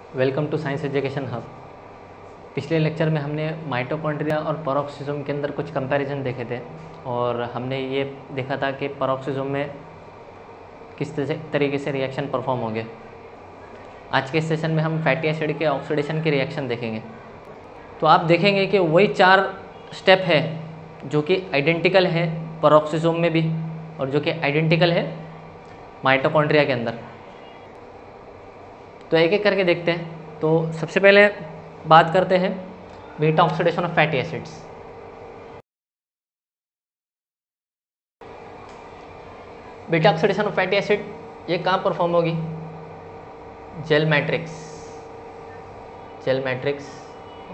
Welcome to science education hub. पिछले lecture में हमने माइटोकॉन्ड्रिया और पेरोक्सिसोम के अंदर कुछ कंपैरिजन देखे थे और हमने ये देखा था कि पेरोक्सिसोम में किस तरीके से रिएक्शन परफॉर्म होंगे। आज के सेशन में हम फैटी एसिड के ऑक्सीडेशन के रिएक्शन देखेंगे। तो आप देखेंगे कि वही 4 स्टेप है जो कि आइडेंटिकल है पेरोक्सिसोम में भी और जो कि आइडेंटिकल है माइटोकॉन्ड्रिया के अंदर। तो एक एक करके देखते हैं। तो सबसे पहले बात करते हैं beta oxidation of fatty acids. Beta oxidation of fatty acid ये कहाँ परफॉर्म होगी? Gel matrix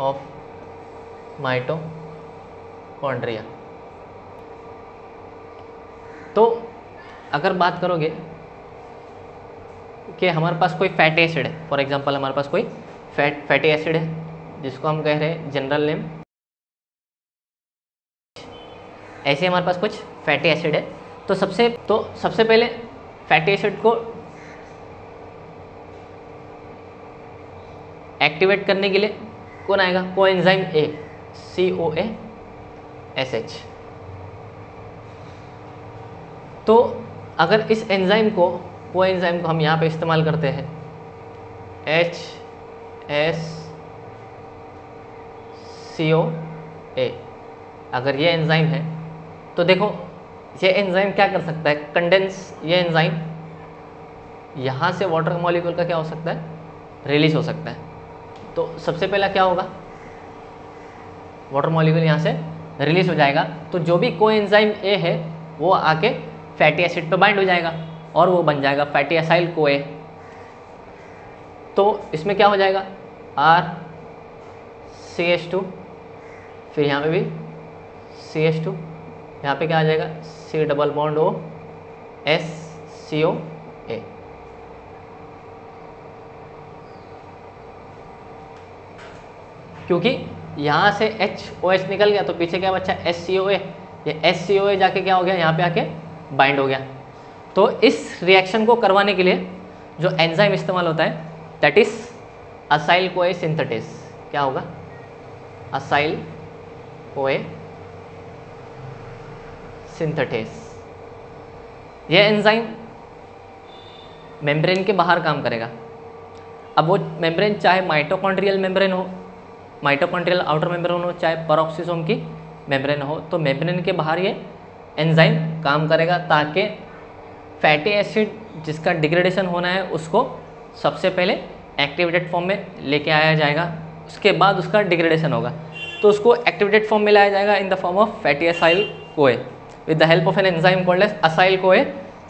of mitochondria. तो अगर बात करोगे कि हमारे पास कोई फैटी एसिड है, फॉर एग्जांपल हमारे पास कोई फैटी एसिड है जिसको हम कह रहे हैं जनरल नेम, ऐसे हमारे पास कुछ फैटी एसिड है। तो सबसे पहले फैटी एसिड को एक्टिवेट करने के लिए कौन आएगा? Coenzyme A, CoASH। तो अगर इस एंजाइम को हम यहाँ पे इस्तेमाल करते हैं HSCOA, अगर ये एंजाइम है तो देखो ये एंजाइम क्या कर सकता है? कंडेंस, ये एंजाइम यहाँ से वाटर मॉलिक्यूल का क्या हो सकता है? रिलीज हो सकता है। तो सबसे पहला क्या होगा? वाटर मॉलिक्यूल यहाँ से रिलीज हो जाएगा। तो जो भी कोएंजाइम ए है वो आके फैटी एसिड पे बाइंड हो जाएगा और वो बन जाएगा फैटी एसाइल कोए। तो इसमें क्या हो जाएगा? RCH2, फिर यहाँ पे भी CH2, यहाँ पे क्या आ जाएगा? C double bond O SCOA। क्योंकि यहाँ से HOH निकल गया तो पीछे क्या बचा? SCOA। ये SCOA जाके क्या हो गया? यहाँ पे आके बाइंड हो गया। तो इस रिएक्शन को करवाने के लिए जो एंजाइम इस्तेमाल होता है that is acyl CoA synthetase. क्या होगा? Acyl CoA synthetase. यह एंजाइम मेम्ब्रेन के बाहर काम करेगा। अब वो मेम्ब्रेन चाहे माइटोकॉन्ड्रियल मेम्ब्रेन हो, माइटोकॉन्ड्रियल आउटर मेम्ब्रेन हो, चाहे पेरोक्सिसोम की मेम्ब्रेन हो, तो मेम्ब्रेन के बाहर ये एंजाइम काम करेगा ताकि फैटी एसिड जिसका डिग्रेडेशन होना है उसको सबसे पहले एक्टिवेटेड फॉर्म में लेके आया जाएगा, उसके बाद उसका डिग्रेडेशन होगा। तो उसको एक्टिवेटेड फॉर्म में लाया जाएगा in the form of fatty acyl CoA with the help of an enzyme called as acyl CoA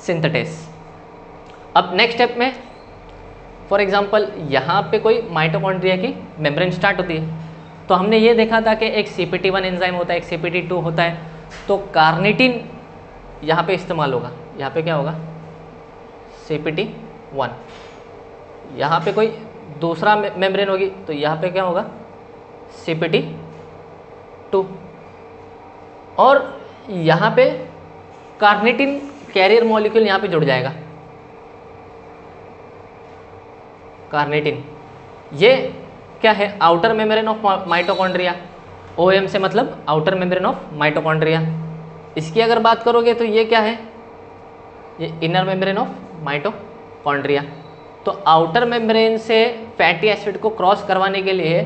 synthetase. अब नेक्स्ट स्टेप में फॉर एग्जांपल यहाँ पे कोई माइटोकॉन्ड्रिया की मेम्ब्रेन स्टार्ट होती है। तो हमने ये देखा था कि एक CPT1 एंजाइम होता है, एक CPT2 होता है। तो कार्निटिन यहाँ पे इस्तेमाल होगा। यहाँ पे क्या होगा? CPT1। यहाँ पे कोई दूसरा मेम्ब्रेन होगी तो यहाँ पे क्या होगा? CPT2। और यहाँ पे कार्निटिन कैरियर मॉलिक्यूल यहाँ पे जुड़ जाएगा। कार्निटिन ये क्या है? Outer membrane of mitochondria. OM से मतलब आउटर मेम्ब्रेन ऑफ माइटोकॉन्ड्रिया। इसकी अगर बात करोगे तो ये क्या है? ये इनर मेम्ब्रेन ऑफ माइटोकॉन्ड्रिया। तो आउटर मेम्ब्रेन से फैटी एसिड को क्रॉस करवाने के लिए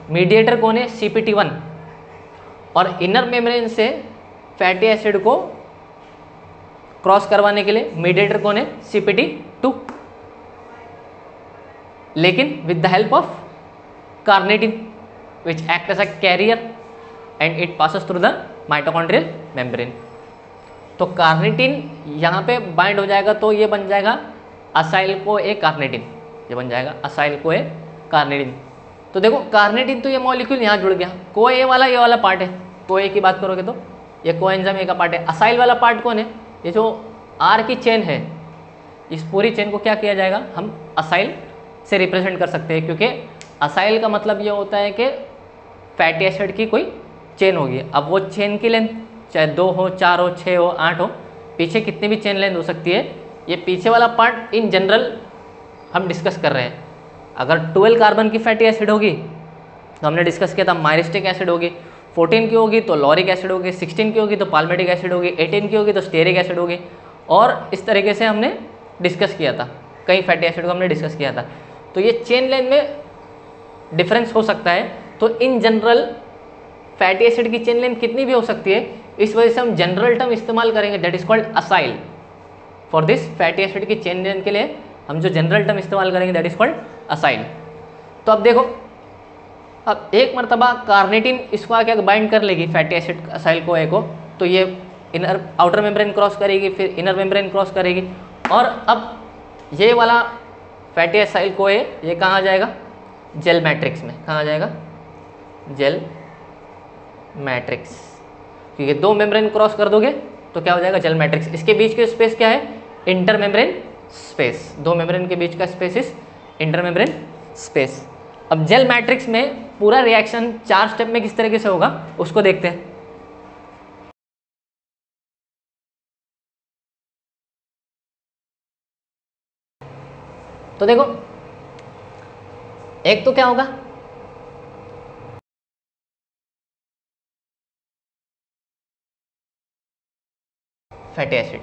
मीडिएटर कौन है? CPT1। और इनर मेम्ब्रेन से फैटी एसिड को क्रॉस करवाने के लिए मीडिएटर कौन है? CPT2। लेकिन with the help of carnitine which act as a carrier and it passes through the mitochondrial membrane. तो कार्निटिन यहाँ पे बाइंड हो जाएगा तो ये बन जाएगा असाइल को ए कार्निटिन। ये बन जाएगा असाइल को ए कार्निटिन। तो देखो कार्निटिन तो ये मॉलिक्यूल यहाँ जुड़ गया। को ए वाला ये वाला पार्ट है। को ए की बात करोगे तो ये कोएंजाइम ए का पार्ट है। असाइल वाला पार्ट कौन है? ये जो R की चेन है, इस पूरी चेन को क्या किया जाएगा? हम असाइल से रिप्रेजेंट कर सकते हैं, क्योंकि असाइल का मतलब ये होता है कि फैटी एसिड की कोई चेन होगी। अब वो चेन की लेंथ चाहे 2 हो, 4 हो, 6 हो, 8 हो, पीछे कितनी भी चेन लेंथ हो सकती है। ये पीछे वाला पार्ट इन जनरल हम डिस्कस कर रहे हैं। अगर 12 कार्बन की फैटी एसिड होगी तो हमने डिस्कस किया था माइरिस्टिक एसिड होगी, 14 की होगी तो लॉरिक एसिड होगी, 16 की होगी तो पाल्मेटिक एसिड होगी, 18 की होगी तो स्टेरिक एसिड होगी, और इस तरीके से हमने डिस्कस किया था, कई फैटी एसिड को हमने डिस्कस किया था। तो ये चेन लेंथ में डिफरेंस हो सकता है। तो इन जनरल फैटी एसिड की चेन लेंथ कितनी भी हो सकती है, इस वजह से हम जनरल टर्म इस्तेमाल करेंगे that is called acyl. For this fatty acid की चेन लेंथ के लिए हम जो जनरल टर्म इस्तेमाल करेंगे दैट इज कॉल्ड असाइल। तो अब देखो, अब एक मरतबा कार्निटिन इसको आके बाइंड कर लेगी फैटी एसिड असाइल को ए को, तो ये इनर आउटर मेम्ब्रेन क्रॉस करेगी, फिर इनर मेम्ब्रेन क्रॉस करेगी, और अब ये वाला फैटी एसाइल को ये कहाँ आ जाएगा, जेल मैट्रिक्स में। कहाँ आ जाएगा, जेल मैट्रिक्स, क्योंकि दो मेम्ब्रेन क्रॉस कर दोगे तो क्या हो जाएगा, जेल मैट्रिक्स। इसके बीच के स्पेस क्या है, इंटर मेम्ब्रेन स्पेस, दो मेम्ब्रेन के बीच का space is inter membrane space. अब जेल मैट्रिक्स में पूरा रिएक्शन 4 स्टेप में किस तरीके से होगा उसको देखते हैं। तो देखो, एक तो क्या होगा, फैटी एसिड,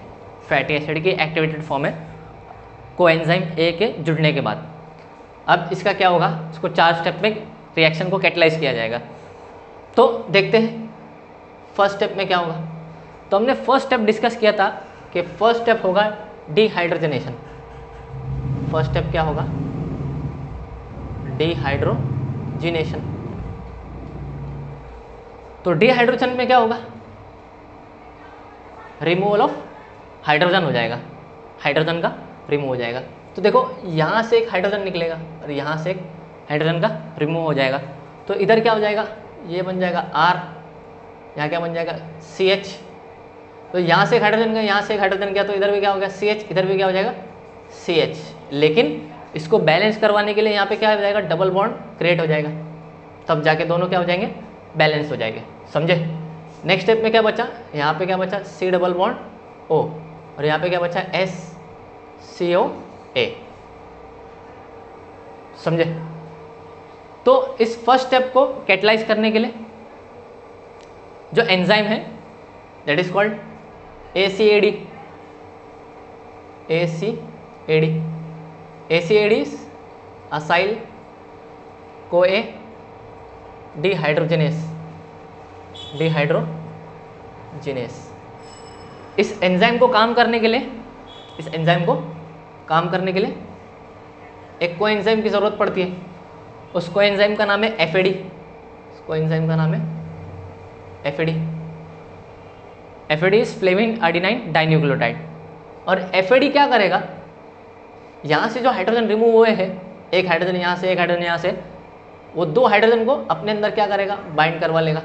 फैटी एसिड की एक्टिवेटेड फॉर्म है कोएंजाइम ए के जुड़ने के बाद। अब इसका क्या होगा, इसको 4 स्टेप में रिएक्शन को कैटलाइज किया जाएगा। तो देखते हैं फर्स्ट स्टेप में क्या होगा। तो हमने फर्स्ट स्टेप डिस्कस किया था कि फर्स्ट स्टेप होगा डिहाइड्रोजनेशन। फर्स्ट स्टेप क्या होगा, डिहाइड्रोजिनेशन। तो डिहाइड्रोजन में क्या होगा, रिमूवल ऑफ हाइड्रोजन हो जाएगा, हाइड्रोजन का रिमूव हो जाएगा। तो देखो यहाँ से एक हाइड्रोजन निकलेगा और यहाँ से एक हाइड्रोजन का रिमूव हो जाएगा। तो इधर क्या हो जाएगा, ये बन जाएगा R, यहाँ क्या बन जाएगा CH। तो यहाँ से एक हाइड्रोजन गया, यहाँ से एक हाइड्रोजन गया, तो इधर भी क्या हो गया CH, इधर भी क्या हो जाएगा CH। लेकिन इसको बैलेंस करवाने के लिए यहाँ पे क्या हो जाएगा, डबल बॉन्ड क्रिएट हो जाएगा, तब जाके दोनों क्या हो जाएंगे, बैलेंस हो जाएंगे। समझे। नेक्स्ट स्टेप में क्या बचा, यहाँ पे क्या बचा C डबल बॉन्ड O, और यहाँ पे क्या बचा SCOA। समझे। तो इस फर्स्ट स्टेप को कैटलाइज करने के लिए जो एंजाइम है that is called ACAD। ACAD is acyl CoA dehydrogenase. इस एंजाइम को काम करने के लिए, इस एंजाइम को काम करने के लिए एक कोएंजाइम की ज़रूरत पड़ती है। उस कोएंजाइम का नाम है FAD। उस कोएंजाइम का नाम है FAD। FAD is flavin adenine dinucleotide. और FAD क्या करेगा, यहाँ से जो हाइड्रोजन रिमूव हुए हैं, एक हाइड्रोजन यहाँ से, एक हाइड्रोजन यहाँ से, वो दो हाइड्रोजन को अपने अंदर क्या करेगा, बाइंड करवा लेगा।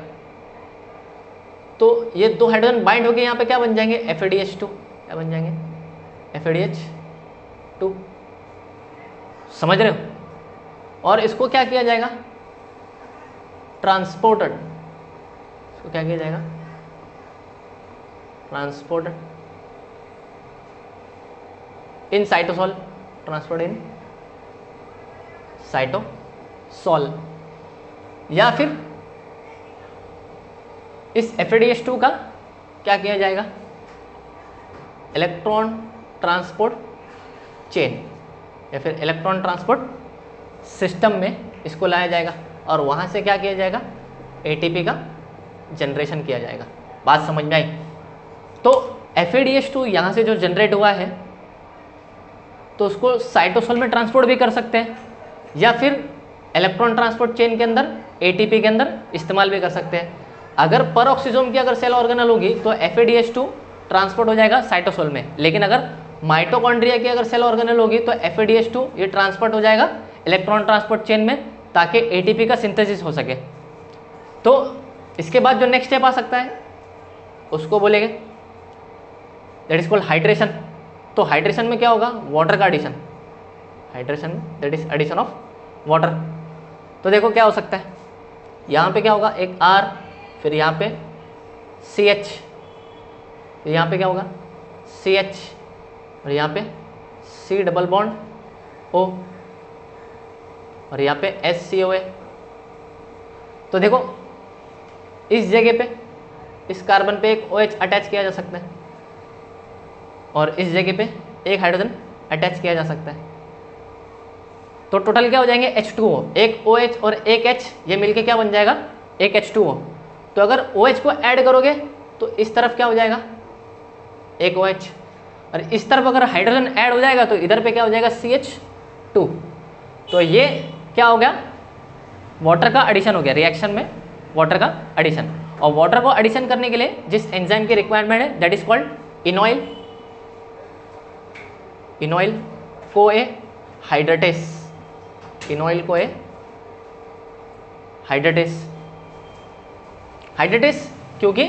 तो ये दो हाइड्रोजन बाइंड होकर यहाँ पे क्या बन जाएंगे, FADH2। क्या बन जाएंगे, FADH2। समझ रहे हो। और इसको क्या किया जाएगा, ट्रांसपोर्टेड। इसको क्या किया जाएगा, transported in cytosol. Transport in cytosol. या फिर इस FADH2 का क्या किया जाएगा, इलेक्ट्रॉन ट्रांसपोर्ट चेन या फिर इलेक्ट्रॉन ट्रांसपोर्ट सिस्टम में इसको लाया जाएगा, और वहाँ से क्या किया जाएगा, ATP का जनरेशन किया जाएगा। बात समझ में आई। तो FADH2 यहाँ से जो जनरेट हुआ है तो उसको साइटोसोल में ट्रांसपोर्ट भी कर सकते हैं, या फिर इलेक्ट्रॉन ट्रांसपोर्ट चेन के अंदर ATP के अंदर इस्तेमाल भी कर सकते हैं। अगर परऑक्सीसोम की अगर सेल ऑर्गेनल होगी तो FADH2 ट्रांसपोर्ट हो जाएगा साइटोसोल में, लेकिन अगर माइटोकॉन्ड्रिया की अगर सेल ऑर्गेनल होगी तो FADH2 ये ट्रांसपोर्ट हो जाएगा इलेक्ट्रॉन ट्रांसपोर्ट चेन में, ताकि ATP का सिंथेसिस हो सके। तो इसके बाद जो नेक्स्ट स्टेप आ सकता है उसको बोलेंगे दैट इज कॉल्ड हाइड्रेशन। तो हाइड्रेशन में क्या होगा, वाटर का addition. Hydration that is addition of water. तो देखो क्या हो सकता है, यहाँ पे क्या होगा, एक R, फिर यहाँ पे CH, फिर यहाँ पे क्या होगा CH, और यहाँ पे C डबल बॉन्ड O। और यहाँ पे HCOA। तो देखो इस जगह पे इस कार्बन पे एक OH अटैच किया जा सकता है और इस जगह पे एक हाइड्रोजन अटैच किया जा सकता है। तो टोटल क्या हो जाएंगे H2O, एक OH और एक H, ये मिलके क्या बन जाएगा एक H2O। तो अगर OH को ऐड करोगे तो इस तरफ क्या हो जाएगा एक OH, और इस तरफ अगर हाइड्रोजन ऐड हो जाएगा तो इधर पे क्या हो जाएगा CH2। तो ये क्या हो गया वाटर का एडिशन हो गया, रिएक्शन में वाटर का एडिशन। और वाटर को एडिशन करने के लिए जिस एंजाइम की रिक्वायरमेंट है that is called enoyl CoA hydratase, enoyl CoA hydratase क्योंकि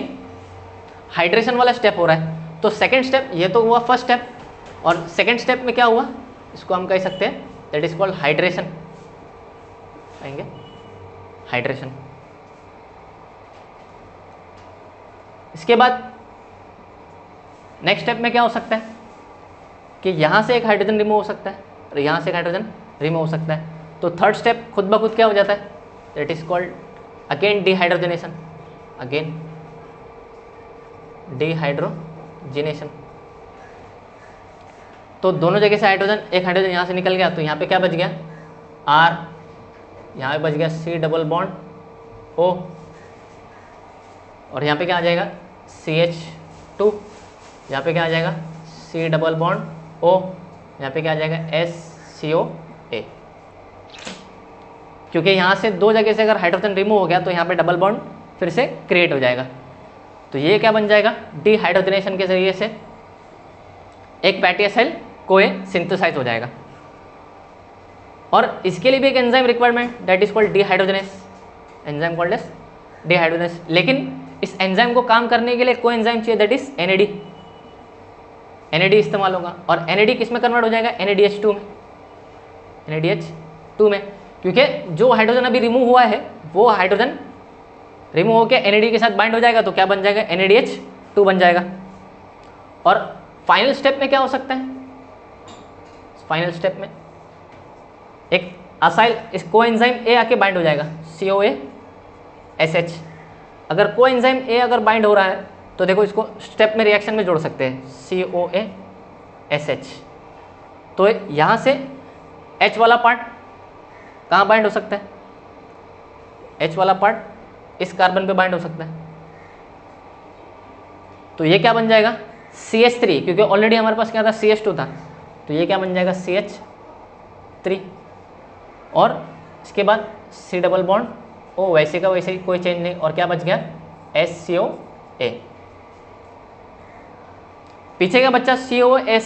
हाइड्रेशन वाला स्टेप हो रहा है। तो सेकेंड स्टेप, ये तो हुआ फर्स्ट स्टेप, और सेकेंड स्टेप में क्या हुआ इसको हम कह सकते हैं दैट इज कॉल्ड हाइड्रेशन, कहेंगे हाइड्रेशन। इसके बाद नेक्स्ट स्टेप में क्या हो सकता है कि यहाँ से एक हाइड्रोजन रिमूव हो सकता है और यहाँ से एक हाइड्रोजन रिमूव हो सकता है। तो थर्ड स्टेप खुद ब खुद क्या हो जाता है that is called again dehydrogenation, again dehydrogenation. तो दोनों जगह से हाइड्रोजन, एक हाइड्रोजन यहाँ से निकल गया तो यहाँ पे क्या बच गया R, यहाँ पे बच गया C डबल बॉन्ड O, और यहाँ पे क्या आ जाएगा CH2, यहाँ पे क्या आ जाएगा C डबल बॉन्ड O, यहाँ पे क्या आ जाएगा SCOA। क्योंकि यहाँ से दो जगह से अगर हाइड्रोजन रिमूव हो गया तो यहाँ पे डबल बॉन्ड फिर से क्रिएट हो जाएगा। तो ये क्या बन जाएगा डिहाइड्रोजनेशन के जरिए से एक फैटी एसिड CoA सिंथेसाइज हो जाएगा। और इसके लिए भी एक enzyme requirement that is called dehydrogenase, enzyme called as dehydrogenase. लेकिन इस एंजाइम को काम करने के लिए कोई एंजाइम चाहिए दैट इज NAD इस्तेमाल होगा। और NAD किस में कन्वर्ट हो जाएगा NADH2 में, क्योंकि जो हाइड्रोजन अभी रिमूव हुआ है वो हाइड्रोजन रिमूव होकर NAD के साथ बाइंड हो जाएगा तो क्या बन जाएगा NADH2 बन जाएगा। और फाइनल स्टेप में क्या हो सकता है, फाइनल स्टेप में एक असाइल इस कोएंजाइम A आके बाइंड हो जाएगा CoASH। अगर कोएंजाइम A अगर बाइंड हो रहा है तो देखो इसको स्टेप में रिएक्शन में जोड़ सकते हैं CoASH। तो यहाँ से H वाला पार्ट कहाँ बाइंड हो सकता है, H वाला पार्ट इस कार्बन पे बाइंड हो सकता है। तो ये क्या बन जाएगा CH3, क्योंकि ऑलरेडी हमारे पास क्या था CH2 था, तो ये क्या बन जाएगा CH3। और इसके बाद C डबल बॉन्ड O, वैसे का वैसे ही कोई चेंज नहीं, और क्या बच गया SCOA। पीछे का बच्चा COS,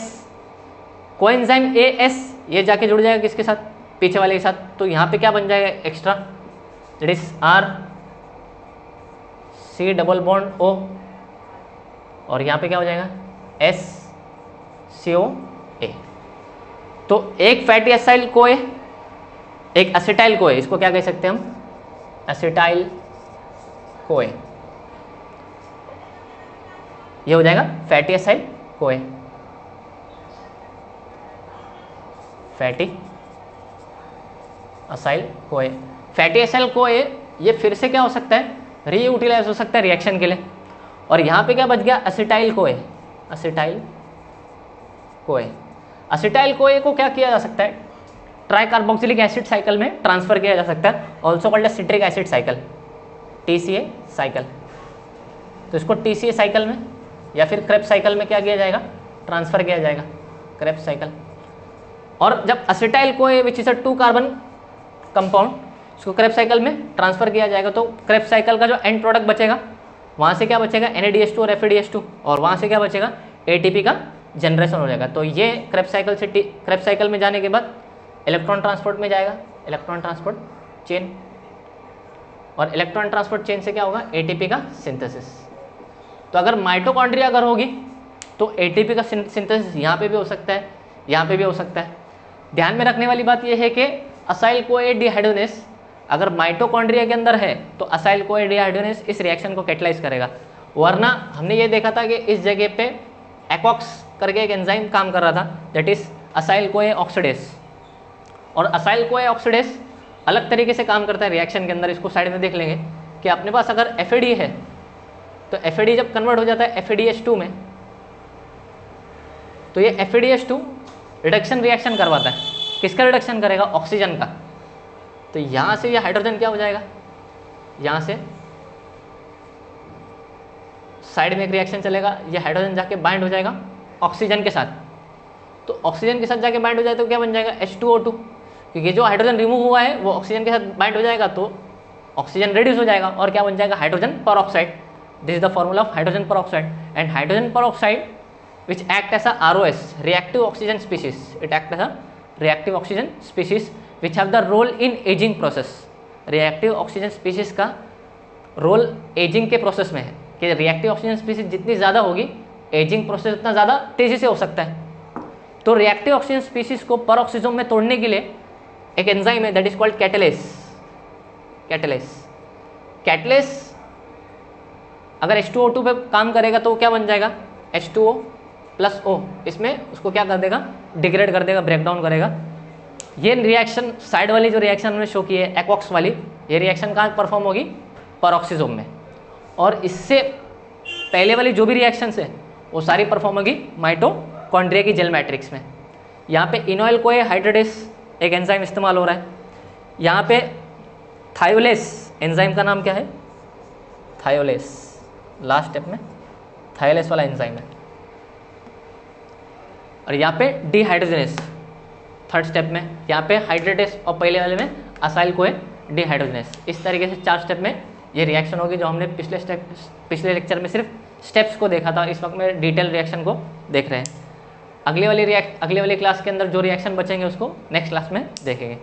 कोएंजाइम AS ये जाके जुड़ जाएगा किसके साथ, पीछे वाले के साथ। तो यहाँ पे क्या बन जाएगा extra that is R C double bond O, और यहाँ पे क्या हो जाएगा SCOA। तो एक फैटी एसाइल CoA, एक एसिटाइल CoA, इसको क्या कह सकते हैं हम एसिटाइल CoA, ये हो जाएगा fatty acyl CoA, fatty acyl CoA। Fatty acyl CoA ये फिर से क्या हो सकता है रीयूटिलाइज हो सकता है रिएक्शन के लिए। और यहाँ पे क्या बच गया एसिटाइल CoA, एसिटाइल CoA को क्या किया जा सकता है ट्राई कार्बोक्सिलिक एसिड साइकिल में ट्रांसफर किया जा सकता है, also called citric acid cycle, TCA cycle. तो इसको TCA साइकिल में या फिर क्रेब्स साइकिल में क्या किया जाएगा ट्रांसफर किया जाएगा, क्रेब्स साइकिल। और जब acetyl CoA which is a 2 carbon compound, उसको क्रेब्स साइकिल में ट्रांसफर किया जाएगा तो क्रेब्स साइकिल का जो एंड प्रोडक्ट बचेगा वहाँ से क्या बचेगा NADH2 और FADH2, और वहाँ से क्या बचेगा ATP का जनरेशन हो जाएगा। तो ये क्रेब्स साइकिल से क्रेब्स साइकिल में जाने के बाद इलेक्ट्रॉन ट्रांसपोर्ट में जाएगा, इलेक्ट्रॉन ट्रांसपोर्ट चेन, और इलेक्ट्रॉन ट्रांसपोर्ट चेन से क्या होगा ATP का सिंथेसिस। तो अगर माइटोकॉन्ड्रिया अगर होगी तो ATP का सिंथेसिस यहाँ पे भी हो सकता है, यहाँ पे भी हो सकता है। ध्यान में रखने वाली बात यह है कि असाइल CoA डिहाइड्रोजनेस अगर माइटोकॉन्ड्रिया के अंदर है तो असाइल CoA डिहाइड्रोजनेस इस रिएक्शन को कैटलाइज करेगा। वरना हमने ये देखा था कि इस जगह पे एकॉक्स करके एक एंजाइम काम कर रहा था that is acyl CoA oxidase, और असाइल CoA ऑक्सीडेस अलग तरीके से काम करता है रिएक्शन के अंदर, इसको साइड में देख लेंगे कि अपने पास अगर FAD है तो FAD जब कन्वर्ट हो जाता है FADH2 में, तो ये FADH2 रिडक्शन रिएक्शन करवाता है। किसका रिडक्शन करेगा? ऑक्सीजन का। तो यहाँ से ये हाइड्रोजन क्या हो जाएगा, यहाँ से साइड में एक रिएक्शन चलेगा, ये हाइड्रोजन जाके बाइंड हो जाएगा ऑक्सीजन के साथ। तो ऑक्सीजन के साथ जाके बाइंड हो जाए तो क्या बन जाएगा? H2O2, क्योंकि जो हाइड्रोजन रिमूव हुआ है वो ऑक्सीजन के साथ बाइंड हो जाएगा तो ऑक्सीजन रिड्यूस हो जाएगा और क्या बन जाएगा? Hydrogen peroxide. This is the formula of hydrogen peroxide. And hydrogen peroxide which act as a ROS, reactive oxygen species, it act as a reactive oxygen species which have the role in aging process। reactive oxygen species का role ageing के process में है कि reactive oxygen species जितनी ज़्यादा होगी ageing process उतना ज़्यादा तेज़ी से हो सकता है। तो रिएक्टिव ऑक्सीजन स्पीसीज को परऑक्सीजोम में तोड़ने के लिए एक एंजाइम है दैट इज कॉल्ड कैटलेस। कैटलेस अगर H2O2 पे काम करेगा तो क्या बन जाएगा? H2O+O। इसमें उसको क्या कर देगा? डिग्रेड कर देगा, ब्रेकडाउन करेगा। ये रिएक्शन साइड वाली जो रिएक्शन हमने शो की है एक्वॉक्स वाली, ये रिएक्शन कहाँ परफॉर्म होगी? परऑक्सीजोम में। और इससे पहले वाली जो भी रिएक्शंस है वो सारी परफॉर्म होगी माइटोकॉन्ड्रिया की जेल मैट्रिक्स में। यहाँ पे इनोइल कोए हाइड्रेडेस एक एंजाइम इस्तेमाल हो रहा है। यहाँ पे थायोलेस एंजाइम का नाम क्या है? थायोलेस। लास्ट स्टेप में थायोलेस वाला एंजाइम है। और यहाँ पे डिहाइड्रोजनेस थर्ड स्टेप में, यहाँ पे हाइड्रेटेस और पहले वाले में असाइल कोए डिहाइड्रोजनेस। इस तरीके से 4 स्टेप में ये रिएक्शन होगी जो हमने पिछले लेक्चर में सिर्फ स्टेप्स को देखा था। इस वक्त में डिटेल रिएक्शन को देख रहे हैं। अगले वाली क्लास के अंदर जो रिएक्शन बचेंगे उसको नेक्स्ट क्लास में देखेंगे।